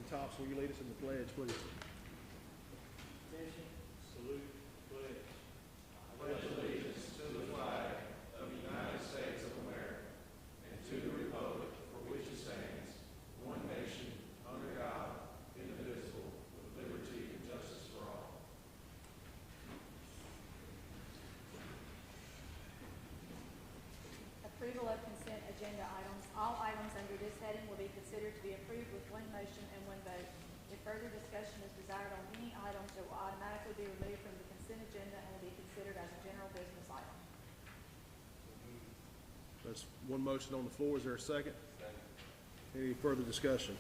Thompson, will you lead us in the pledge, please? Attention, salute, pledge. Approval of consent agenda items. All items under this heading will be considered to be approved with one motion and one vote. If further discussion is desired on any items, it will automatically be removed from the consent agenda and will be considered as a general business item. That's one motion on the floor. Is there a second? Second. Any further discussion?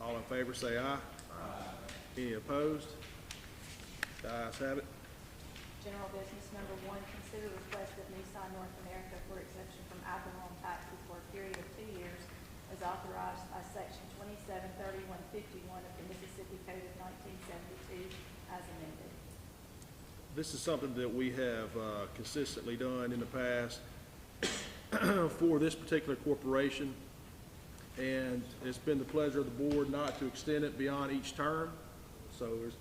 All in favor say aye. Aye. Any opposed? The ayes have it. General business number one, consider request of Nissan North America for exemption from alcohol taxes for a period of 2 years as authorized by section 273151 of the Mississippi Code of 1972 as amended. This is something that we have consistently done in the past for this particular corporation, and it's been the pleasure of the board not to extend it beyond each term. So there's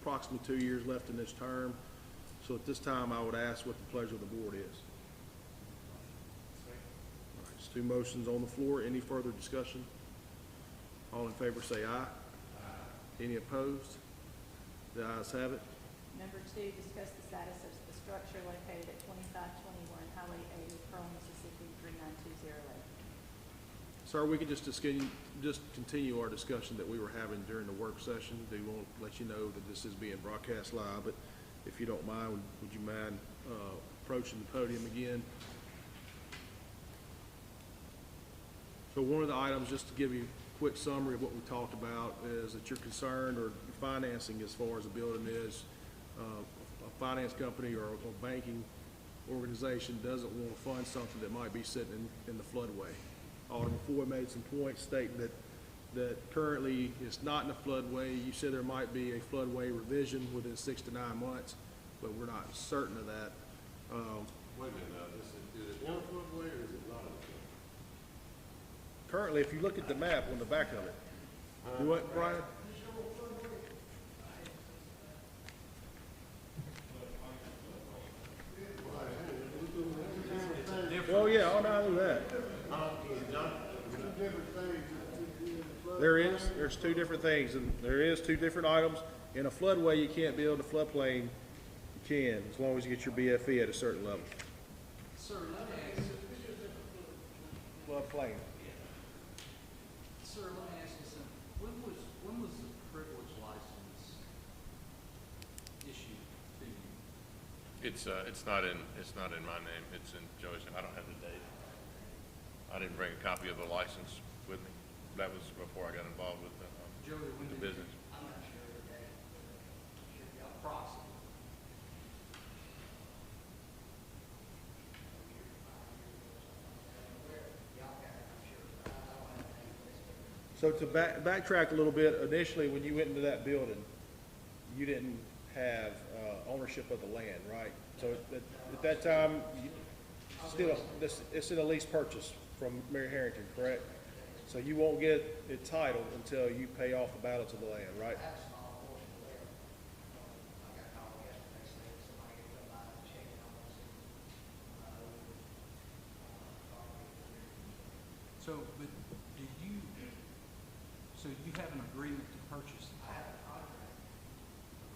approximately 2 years left in this term. So at this time, I would ask what the pleasure of the board is. All right, it's two motions on the floor. Any further discussion? All in favor say aye. Aye. Any opposed? The ayes have it. Number two, discuss the status of the structure located at 2521 Highway 80, Pearl, Mississippi 39208. Sir, we can just continue our discussion that we were having during the work session. They won't let you know that this is being broadcast live, but if you don't mind, would you mind approaching the podium again? So one of the items, just to give you a quick summary of what we talked about, is that you're concerned or financing as far as the building is. A finance company or a banking organization doesn't want to fund something that might be sitting in the floodway. Alderman Ford made some points stating that currently it's not in the floodway. You said there might be a floodway revision within 6 to 9 months, but we're not certain of that. Wait a minute now, is it in a floodway or is it not in a floodway? Currently, if you look at the map on the back of it, you what, Brian? Oh yeah, I know that. There's two different things, and there is two different items. In a floodway, you can't build a floodplain. You can, as long as you get your BFE at a certain level. Sir, let me ask you. Floodplain. Sir, let me ask you something. When was the privilege license issued to you? It's not in my name. It's in Joey's. I don't have the date. I didn't bring a copy of the license with me. That was before I got involved with Joey, when the did business. I'm not sure of the date, but should be approximately. So to backtrack a little bit, initially when you went into that building, you didn't have ownership of the land, right? So at that time, it's in a lease purchase from Mary Harrington, correct? So you won't get it titled until you pay off the balance of the land, right? So, but so you have an agreement to purchase? I have a contract.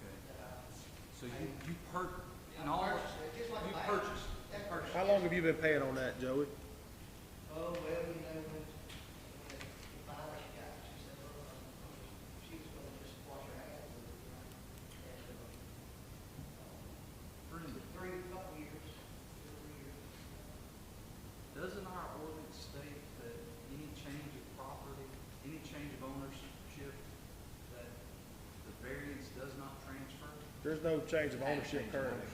Okay. So you purchased. How long have you been paying on that, Joey? Oh, well, you know, when finally she got, she said, well, she was gonna just wash her hands with it, and, couple years, 3 years. Doesn't our ordinance state that any change of property, any change of ownership, that the variance does not transfer? There's no change of ownership currently.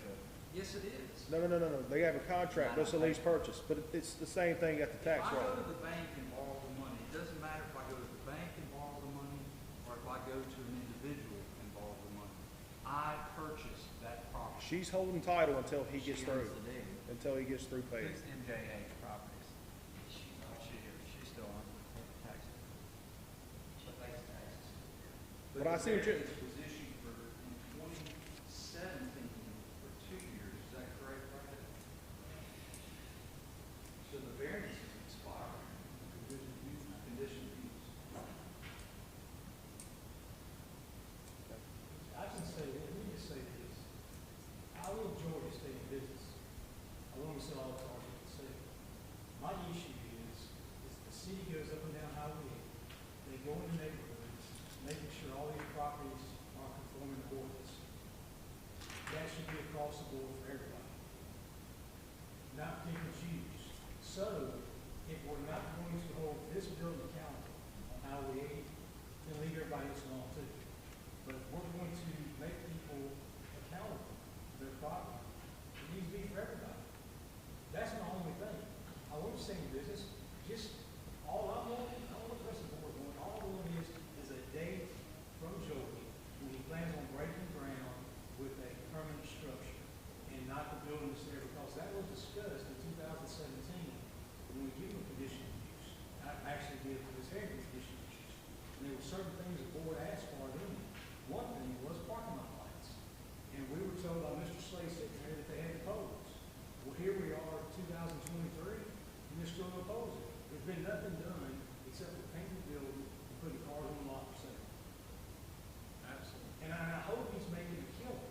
Yes, it is. No. They have a contract, but it's a lease purchase, but it's the same thing at the tax If I roll. go to the bank and borrow the money, it doesn't matter if I go to the bank and borrow the money, or if I go to an individual and borrow the money. I purchased that property. She's holding title until he gets She through, owns the deed. until he gets through paying. It's MJH Properties. She still owns the tax. But But I the see what you- variance was issued for, in 2017, for 2 years, is that correct, Brad? So the variance is expired. Condition of use. I can say, let me just say this. I will enjoy to stay in business. I want to sell all the cars I can sell. My issue is the city goes up and down Highway 8. They go into neighborhoods, making sure all these properties are conforming to ordinance. That should be across the board for everybody. Not pick and choose. So, if we're not going to hold this building accountable on Highway 8, then leave everybody else alone too. But if we're going to make people accountable for their property, it needs to be for everybody. That's my only thing. I want to stay in business, just all I want, I don't want the rest of the board want, all I want is a date from Joey when he plans on breaking ground with a permanent structure and not the building that's there, because that was discussed in 2017 when we gave him conditional use. I actually did for this area conditional use. And there were certain things the board asked for in it. One thing was parking lot lights. And we were told by Mr. Slay sitting there that they had to pose. Well, here we are, 2023, and they're still opposing. There's been nothing done except for painting the building and putting cars on the lot for sale. Absolutely. And I hope he's making a killing.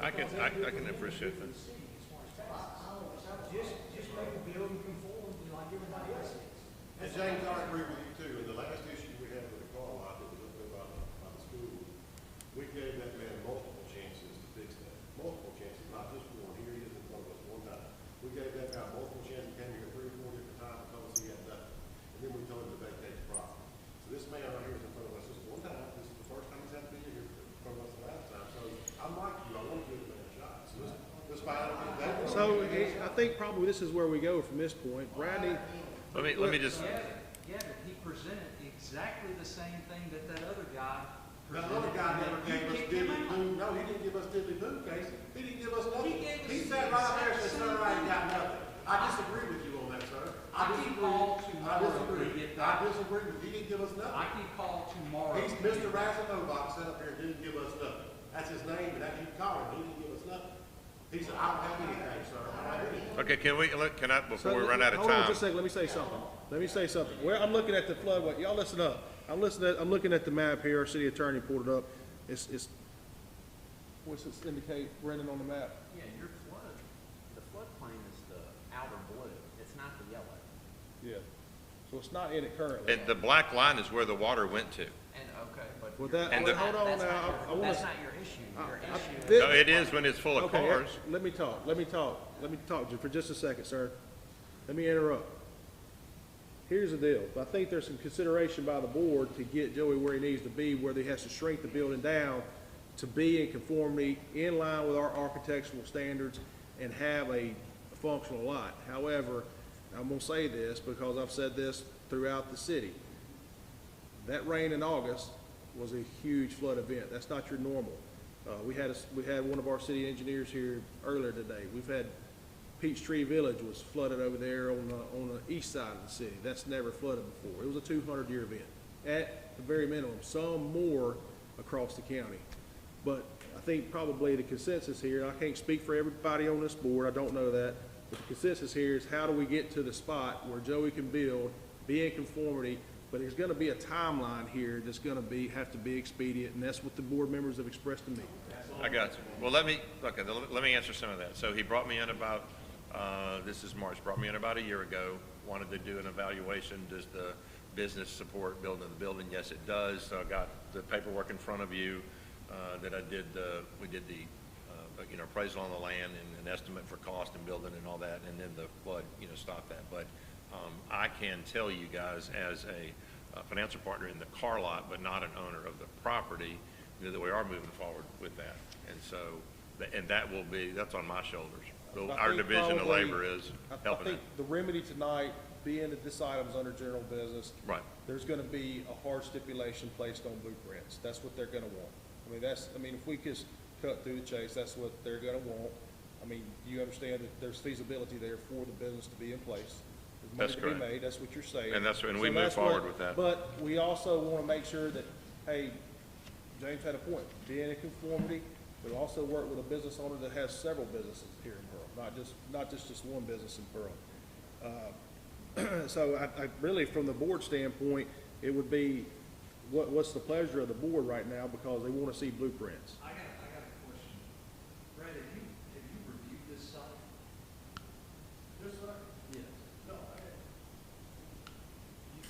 I can Because that's appreciate good for that. the city as far as Well, taxes. Just make the building conform like everybody else is. And James, I agree with you too. In the last issue we had with the car lot that was up there by the school, we gave that man multiple chances to fix that. Multiple chances, not just one. Here he is in front of us one time. We gave that guy multiple chances. He came here 3 or 4 different times and told us he had nothing. And then we told him to vacate the property. So this man right here is in front of us just one time. This is the first time he's had to be here in front of us the last time. So I'm like you. I want to give the man a shot. So let's find out if that. So I think probably this is where we go from this point. Bradley, Let me just, Yeah, but he presented exactly the same thing that that other guy That presented. other guy never You gave us kicked him diddly out. poo. No, he didn't give us diddly poo, Casey. He didn't give us nothing. He gave us He the sat right there and exact said, sir, same I ain't thing. got nothing. I disagree with you on that, sir. I can call tomorrow to get that. I disagree with you. He didn't give us I nothing. can call tomorrow. He's Mr. Razanovich sat up here and didn't give us nothing. That's his name, and that's you call him. He didn't give us nothing. He said, I don't have anything, sir. I don't have anything. okay, can I, before we run out of hold on time? just a second, let me say something. Let me say something. Where, I'm looking at the floodway, y'all listen up. I'm looking at the map here, our city attorney pulled it up. It's, what's it indicate, Brendan, on the map? Yeah, your flood, the floodplain is the outer blue, it's not the yellow. Yeah. So it's not in it currently. And the black line is where the water went to. And, okay, but. Well, your- that- And well, the- hold on that's now, not I your- wanna That's s- not your issue, your I- issue this- is. No, it is when it's full of Okay, cars. let me talk for just a second, sir. Let me interrupt. Here's the deal. I think there's some consideration by the board to get Joey where he needs to be, where he has to shrink the building down to be in conformity, in line with our architectural standards, and have a functional lot. However, I'm gonna say this because I've said this throughout the city. That rain in August was a huge flood event. That's not your normal. We had one of our city engineers here earlier today. We've had Peachtree Village was flooded over there on the east side of the city. That's never flooded before. It was a 200-year event at the very minimum, some more across the county. But I think probably the consensus here, I can't speak for everybody on this board, I don't know that, but the consensus here is how do we get to the spot where Joey can build, be in conformity, but there's gonna be a timeline here that's gonna have to be expedient, and that's what the board members have expressed to me. I got you. Well, let me answer some of that. So he brought me in about, this is March, brought me in about a year ago, wanted to do an evaluation. Does the business support building the building? Yes, it does. So I got the paperwork in front of you, that we did the appraisal on the land and an estimate for cost and building and all that, and then the flood, stopped that. But, I can tell you guys as a financial partner in the car lot, but not an owner of the property, that we are moving forward with that. And so, that's on my shoulders. So I our think division of probably- labor is I helping think it. the remedy tonight, being that this item's under general business, Right. there's gonna be a hard stipulation placed on blueprints. That's what they're gonna want. If we just cut through the chase, that's what they're gonna want. Do you understand that there's feasibility there for the business to be in place? There's money That's to be correct. made, that's what you're saying. And we So move that's forward with that. But we also wanna make sure that, hey, James had a point, being in conformity, but also work with a business owner that has several businesses here in Pearl, not just one business in Pearl. So I really, from the board standpoint, it would be, what's the pleasure of the board right now, because they want to see blueprints. I got a question. Brad, have you reviewed this site? This side? Yes. No, I haven't.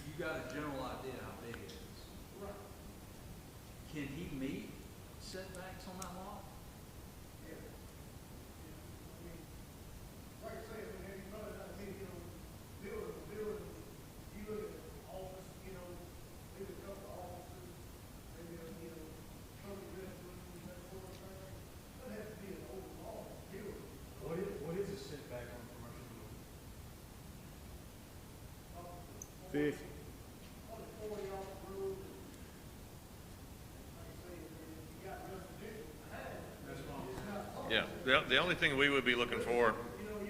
You got a general idea how big it is? Right. Can he meet setbacks on that lot? Yeah. I mean, like I say, I mean, you probably not think, building, you look at office, maybe a couple of offices, maybe, couple of rooms, that sort of thing. Doesn't have to be an overall building. What is a setback on a commercial building? 50. On the 40 off the road, like I say, you got residential behind it. That's what I'm It's not. Yeah, the only thing we would be looking for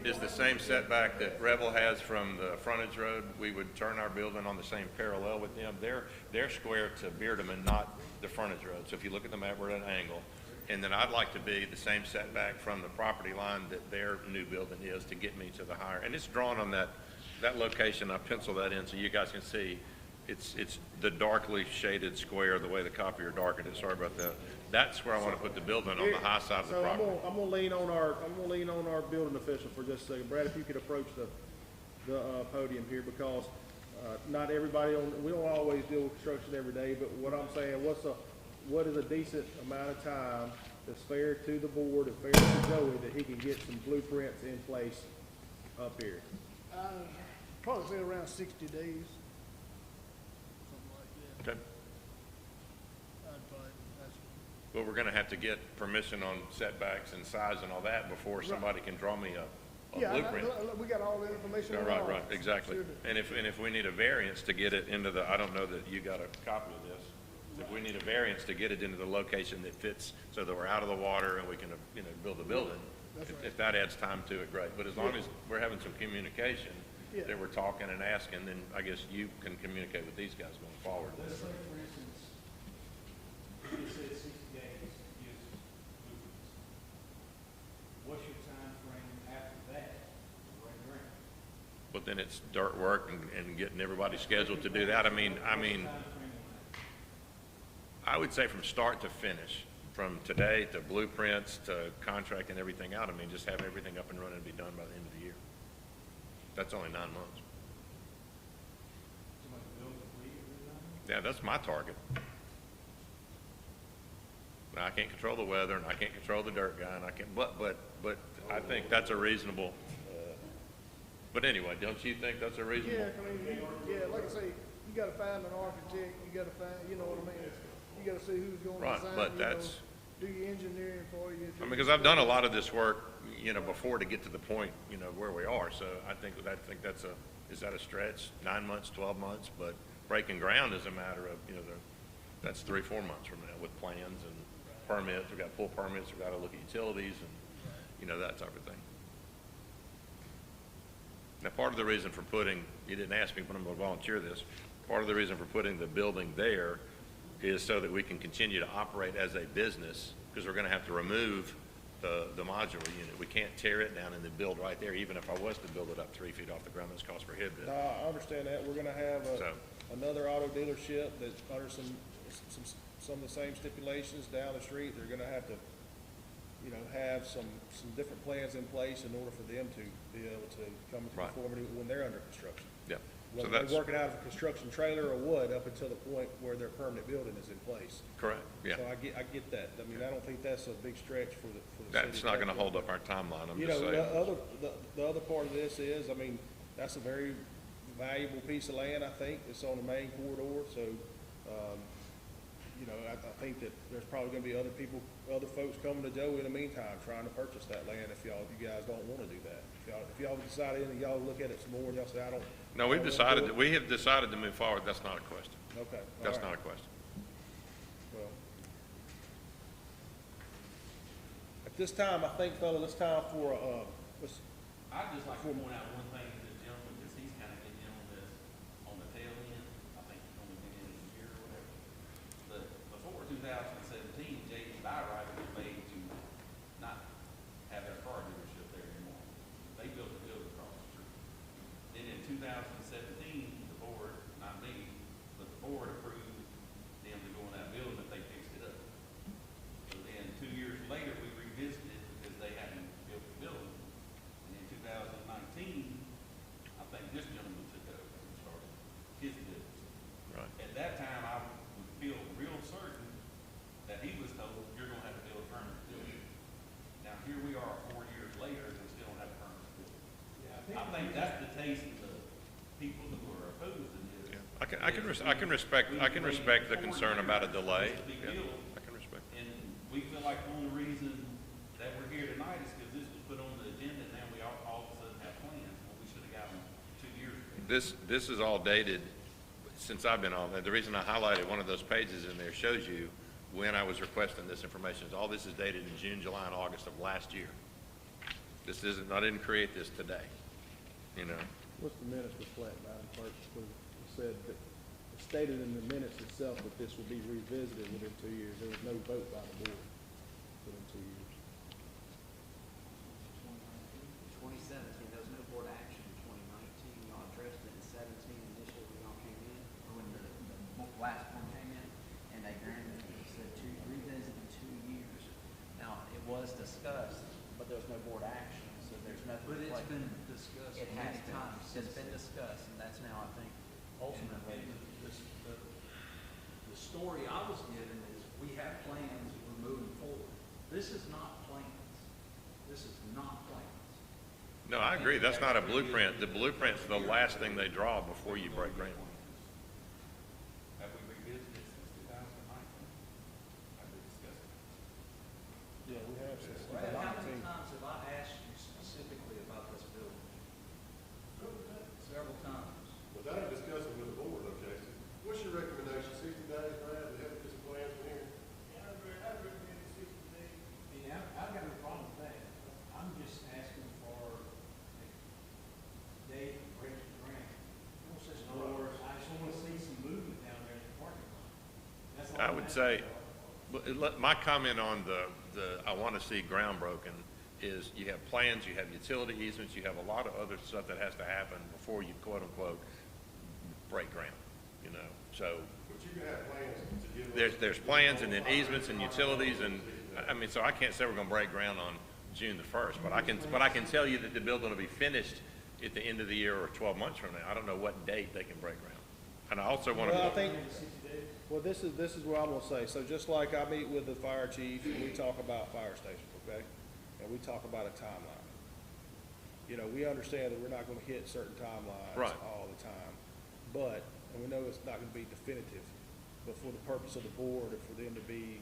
is the same setback that Rebel has from the frontage road. We would turn our building on the same parallel with them. They're square to Beardeman, not the frontage road. So if you look at the map, we're at an angle. And then I'd like to be the same setback from the property line that their new building is to get me to the higher. And it's drawn on that location. I penciled that in so you guys can see. It's the darkly shaded square, the way the copier darkened it. Sorry about that. That's where I want to put the building, on the high side of the So property. I'm gonna lean on our building official for just a second. Brad, if you could approach the podium here, because, not everybody we don't always deal with construction every day, but what I'm saying, what is a decent amount of time that's fair to the board and fair to Joey that he can get some blueprints in place up here? Probably say around 60 days. Something like that. Okay. That's But we're gonna have to get permission on setbacks and size and all that before somebody can draw me a blueprint. we got all the information. Yeah, on right, all. right, exactly. Sure do. And if we need a variance to get it into the, I don't know that you got a copy of this. If we need a variance to get it into the location that fits, so that we're out of the water and we can, build a building. That's right. If that adds time to it, great. But as long as we're having some communication, Yeah. that we're talking and asking, then I guess you can communicate with these guys going forward. Let's say, for instance, you said 60 days, gives blueprints. What's your time frame after that? Right around. But then it's dirt work and getting everybody scheduled to do that. I mean, Time frame on that? I would say from start to finish, from today to blueprints to contract and everything out, I mean, just have everything up and running and be done by the end of the year. That's only 9 months. Somebody build complete or Yeah, that's my target. Now, I can't control the weather and I can't control the dirt guy and I can't, but I think that's a reasonable, but anyway, don't you think that's a reasonable? Yeah, I mean, like I say, you gotta find an architect, you gotta find, you know what I mean? You gotta see who's gonna Right, design, but you know, that's- do your engineering for you. I mean, because I've done a lot of this work, before to get to the point, where we are. So I think that's is that a stretch? 9 months, 12 months? But breaking ground is a matter of, that's 3-4 months from now with plans and permits. We've got to pull permits, we've got to look at utilities and, that type of thing. Now, part of the reason for putting, you didn't ask me, but I'm going to volunteer this. Part of the reason for putting the building there is so that we can continue to operate as a business, because we're going to have to remove the modular unit. We can't tear it down and then build right there. Even if I was to build it up 3 feet off the ground, that's cost prohibitive. I understand that. We're gonna have So- another auto dealership that's under some of the same stipulations down the street. They're gonna have to, have some different plans in place in order for them to be able to come into Right. conformity when they're under construction. Yeah. So Whether that's they're working out of a construction trailer or what, up until the point where their permanent building is in place. correct. Yeah. So I get that. I mean, I don't think that's a big stretch for the city. That's not going to hold up our timeline. I'm You just know, saying. the other part of this is, I mean, that's a very valuable piece of land, I think, that's on the main corridor, so, I think that there's probably gonna be other folks coming to Joe in the meantime, trying to purchase that land if you guys don't wanna do that. If y'all decide and y'all look at it some more, and y'all say, I don't. No, I don't wanna do it. we have decided to move forward. That's not a question. Okay. all That's right. not a question. Well, at this time, I think, fellas, it's time for, I'd just like to point out one thing to the gentleman, because he's kind of getting in on this on the tail end. I think he's only been in a year or whatever. But before 2007, think that's the taste of the people who are opposing it. I can respect the concern about a delay. It's a big Yeah, deal. I can respect. And we feel like the only reason that we're here tonight is because this was put on the agenda, and now we all of a sudden have plans, well, we should have got them 2 years ago. This is all dated since I've been on. The reason I highlighted one of those pages in there shows you when I was requesting this information. All this is dated in June, July, and August of last year. This isn't, I didn't create this today, you know. What's the minutes reflect, Madam Clerk? It said that, it stated in the minutes itself that this will be revisited within 2 years. There was no vote by the board within 2 years. 2017, there was no board action in 2019, y'all addressed it in 17 initially when y'all came in, or when the last one came in, and they granted it, it said to revisit in 2 years. Now, it was discussed, but there was no board action, so there's nothing. But it's like- been discussed It many has been, times it's since been then. discussed, and that's now, I think, ultimately. The story I was given is we have plans, we're moving forward. This is not plans. This is not plans. No, I agree. That's not a blueprint. The blueprint's the last thing they draw before you break ground. Have we revisited since 2019? Have we discussed it? Yeah, we have since Brad, how many 2019. times have I asked you specifically about this building? Several times. Without discussing with the board, though, Jason, what's your recommendation, 60 days, Brad, to have this plan from here? Yeah, I've got no problem with that. I'm just asking for a date, break the ground. In other words, I just want to see some movement down there in the parking lot. That's all I I'm would asking say, for. my comment on the I want to see ground broken is you have plans, you have utility easements, you have a lot of other stuff that has to happen before you quote unquote break ground, you know, so. But you can have plans to give us. There's plans and then easements and utilities and, I mean, so I can't say we're gonna break ground on June the 1st, but I can tell you that the building will be finished at the end of the year or 12 months from now. I don't know what date they can break ground. And I also wanna. Well, I think, well, this is what I'm gonna say. So just like I meet with the fire chief, and we talk about fire stations, okay? And we talk about a timeline. You know, we understand that we're not gonna hit certain timelines Right. all the time. But, and we know it's not gonna be definitive, but for the purpose of the board and for them to be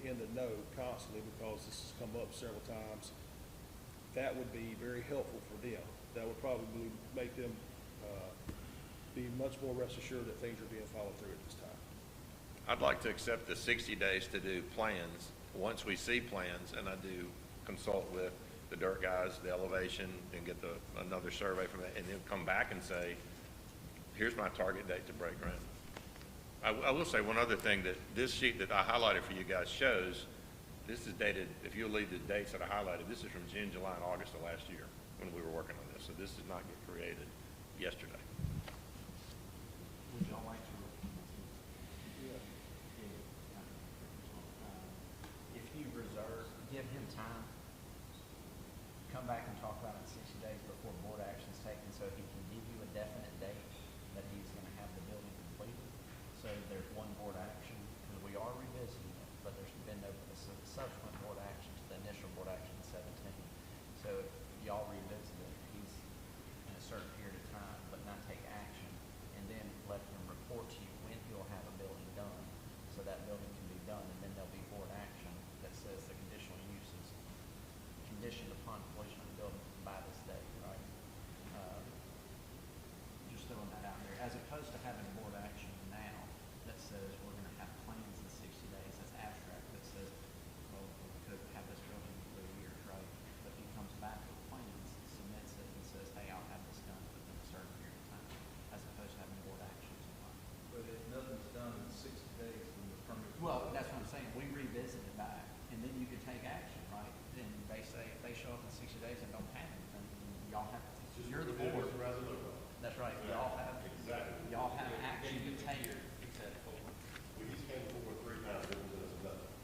in the know constantly, because this has come up several times, that would be very helpful for them. That would probably make them, be much more rest assured that things are being followed through at this time. I'd like to accept the 60 days to do plans. Once we see plans, and I do consult with the dirt guys, the elevation, and get another survey from that, and then come back and say, here's my target date to break ground. I will say one other thing, that this sheet that I highlighted for you guys shows, this is dated, if you'll leave the dates that I highlighted, this is from June, July, and August of last year when we were working on this. So this did not get created yesterday. Would y'all like to? If you reserve, give him time, come back and talk about it 60 days before board action is taken, so he can give you a definite date that he's gonna have the building completed. So there's one board action, because we are revisiting it, but there's been no subsequent board action to the initial board action in 17. So if y'all revisit it, he's in a certain period of time, but not take action, and then let him report to you when he'll have a building done, so that building can be done, and then there'll be board action that says the conditional uses conditioned upon completion of the building by this date, right? Just throwing that out there, as opposed to having board action now that says we're gonna have plans in 60 days, that's abstract, that says, well, we could have this building in 3 years, right? But he comes back with plans, submits it, and says, hey, I'll have this done within a certain period of time, as opposed to having board actions. But if nothing's done in 60 days, then the permit. Well, that's what I'm saying, we revisit it back, and then you could take action, right? Then they say, if they show up in 60 days and don't have it, then y'all have, you're the board. That's right, y'all have action to take. He's came forward 3 times, and does nothing.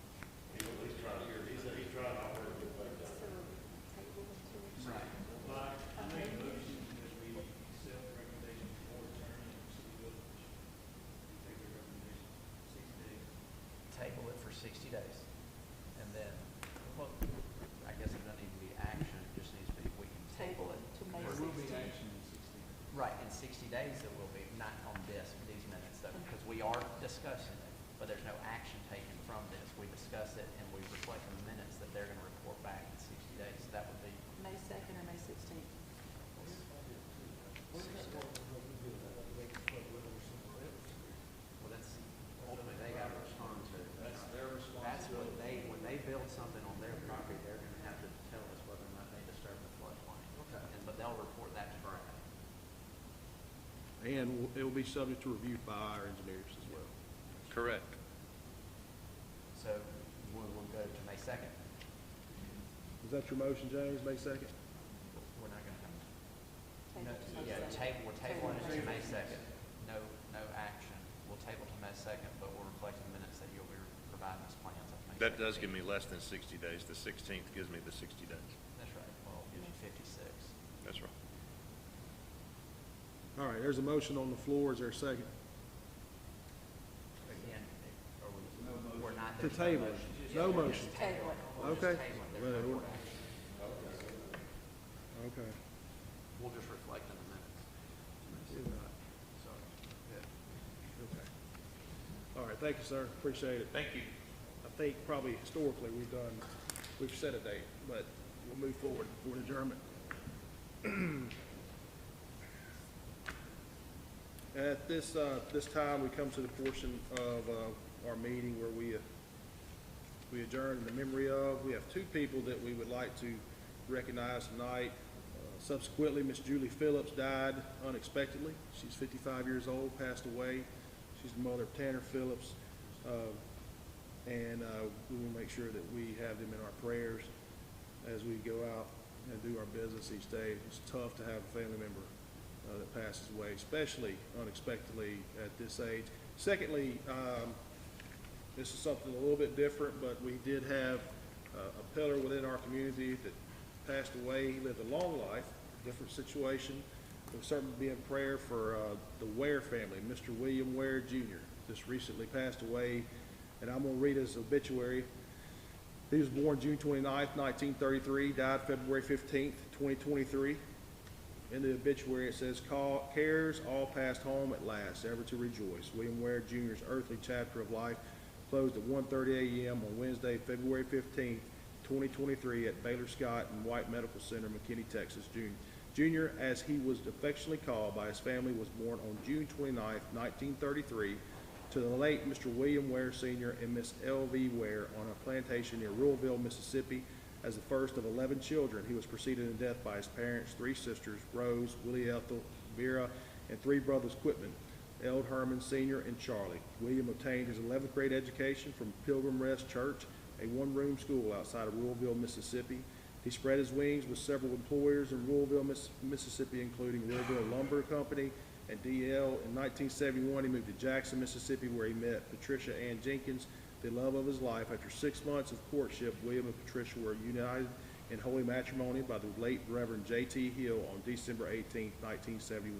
He's trying to, he's trying to offer a good thing down So, there. table it to. Right. Like, I make a motion that we accept the recommendation of the board attorney and city village. Take the recommendation, 60 days. Table it for 60 days, and then, well, I guess it doesn't need to be action, it just needs to be, we can table it. To May There will be 16th. action in days that will be, not on this, these minutes though, because we are discussing it, but there's no action taken from this. We discuss it and we reflect in the minutes that they're gonna report back in 60 days. So that would be May 2nd or May 16th? Well, that's, ultimately, they gotta respond to. That's their responsibility. When they build something on their property, they're gonna have to tell us whether or not they disturb the floodplain. Okay. But they'll report that to Brad. And it will be subject to review by our engineers as well. Correct. So we'll go to May 2nd. Is that your motion, James, May 2nd? We're not gonna have. Table to May Yeah, 2nd. we're tabling it to May 2nd. No action. We'll table to May 2nd, but we'll reflect in the minutes that you'll be providing us plans of May 2nd. That does give me less than 60 days. The 16th gives me the 60 days. That's right. Well, it gives you 56. That's right. All right, there's a motion on the floor. Is there a second? Again, we're not. To there's no table it. motion. No motion. Table it. We'll just Okay. table it. Well, There's no we're- board action. Okay. We'll just reflect in the minutes. Sorry. Okay. All right, thank you, sir. Appreciate it. Thank you. I think probably historically we've set a date, but we'll move forward for an adjournment. At this time, we come to the portion of our meeting where we adjourn in the memory of. We have two people that we would like to recognize tonight. Subsequently, Miss Julie Phillips died unexpectedly. She's 55 years old, passed away. She's the mother of Tanner Phillips. And we will make sure that we have them in our prayers as we go out and do our business each day. It's tough to have a family member that passes away, especially unexpectedly at this age. Secondly, this is something a little bit different, but we did have a pillar within our community that passed away. He lived a long life, different situation. We'll certainly be in prayer for the Ware family. Mr. William Ware Jr. just recently passed away, and I'm going to read his obituary. He was born June 29th, 1933, died February 15th, 2023. In the obituary it says, cares all passed home at last, ever to rejoice. William Ware Jr.'s earthly chapter of life closed at 1:30 a.m. on Wednesday, February 15th, 2023 at Baylor Scott and White Medical Center, McKinney, Texas. Jr., as he was affectionately called by his family, was born on June 29th, 1933 to the late Mr. William Ware Sr. and Miss L.V. Ware on a plantation near Ruraville, Mississippi. As the first of 11 children, he was preceded in death by his parents, 3 sisters, Rose, Willie Ethel, Vera, and 3 brothers, Quitman, Eld Herman Sr., and Charlie. William obtained his 11th grade education from Pilgrim Rest Church, a one-room school outside of Ruraville, Mississippi. He spread his wings with several employers in Ruraville, Mississippi, including Ruraville Lumber Company and DL. In 1971, he moved to Jackson, Mississippi, where he met Patricia Ann Jenkins, the love of his life. After 6 months of courtship, William and Patricia were united in holy matrimony by the late Reverend J.T. Hill on December 18, 1971.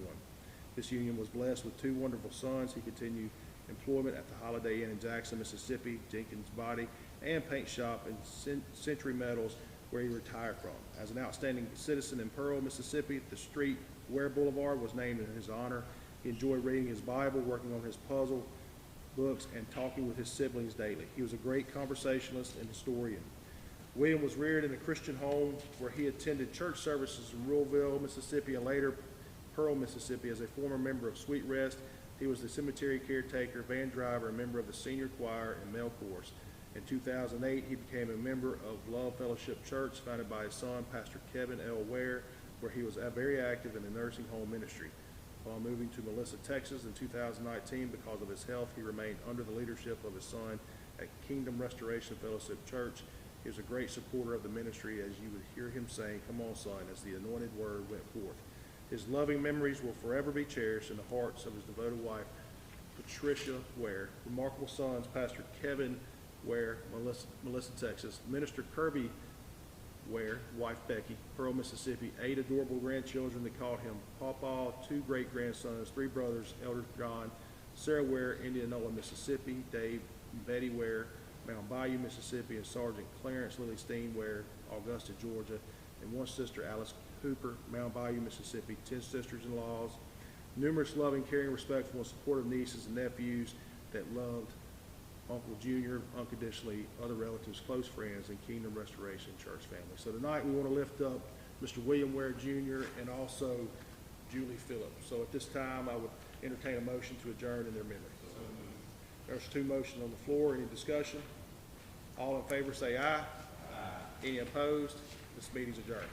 This union was blessed with 2 wonderful sons. He continued employment at the Holiday Inn in Jackson, Mississippi, Jenkins Body and Paint Shop, and Century Metals, where he retired from. As an outstanding citizen in Pearl, Mississippi, the street Ware Boulevard was named in his honor. He enjoyed reading his Bible, working on his puzzle books, and talking with his siblings daily. He was a great conversationalist and historian. William was reared in a Christian home where he attended church services in Ruraville, Mississippi, and later Pearl, Mississippi. As a former member of Sweet Rest, he was the cemetery caretaker, van driver, and member of the senior choir and male chorus. In 2008, he became a member of Love Fellowship Church, founded by his son, Pastor Kevin L. Ware, where he was very active in the nursing home ministry. While moving to Melissa, Texas in 2019, because of his health, he remained under the leadership of his son at Kingdom Restoration Fellowship Church. He was a great supporter of the ministry, as you would hear him saying, "Come on, son," as the anointed word went forth. His loving memories will forever be cherished in the hearts of his devoted wife, Patricia Ware. Remarkable sons, Pastor Kevin Ware, Melissa, Texas, Minister Kirby Ware, wife Becky, Pearl, Mississippi, 8 adorable grandchildren that called him Pawpaw, 2 great-grandsons, 3 brothers, Elder John, Sarah Ware, Indianola, Mississippi, Dave and Betty Ware, Mount Bayou, Mississippi, and Sergeant Clarence Lily Steen Ware, Augusta, Georgia, and 1 sister, Alice Hooper, Mount Bayou, Mississippi, 10 sisters-in-laws, numerous loving, caring, respectful, and supportive nieces and nephews that loved Uncle Junior unconditionally, other relatives, close friends, and Kingdom Restoration Church family. So tonight, we want to lift up Mr. William Ware Jr. and also Julie Phillips. So at this time, I would entertain a motion to adjourn in their memory. There's two motions on the floor. Any discussion? All in favor say aye. Aye. Any opposed? This meeting's adjourned.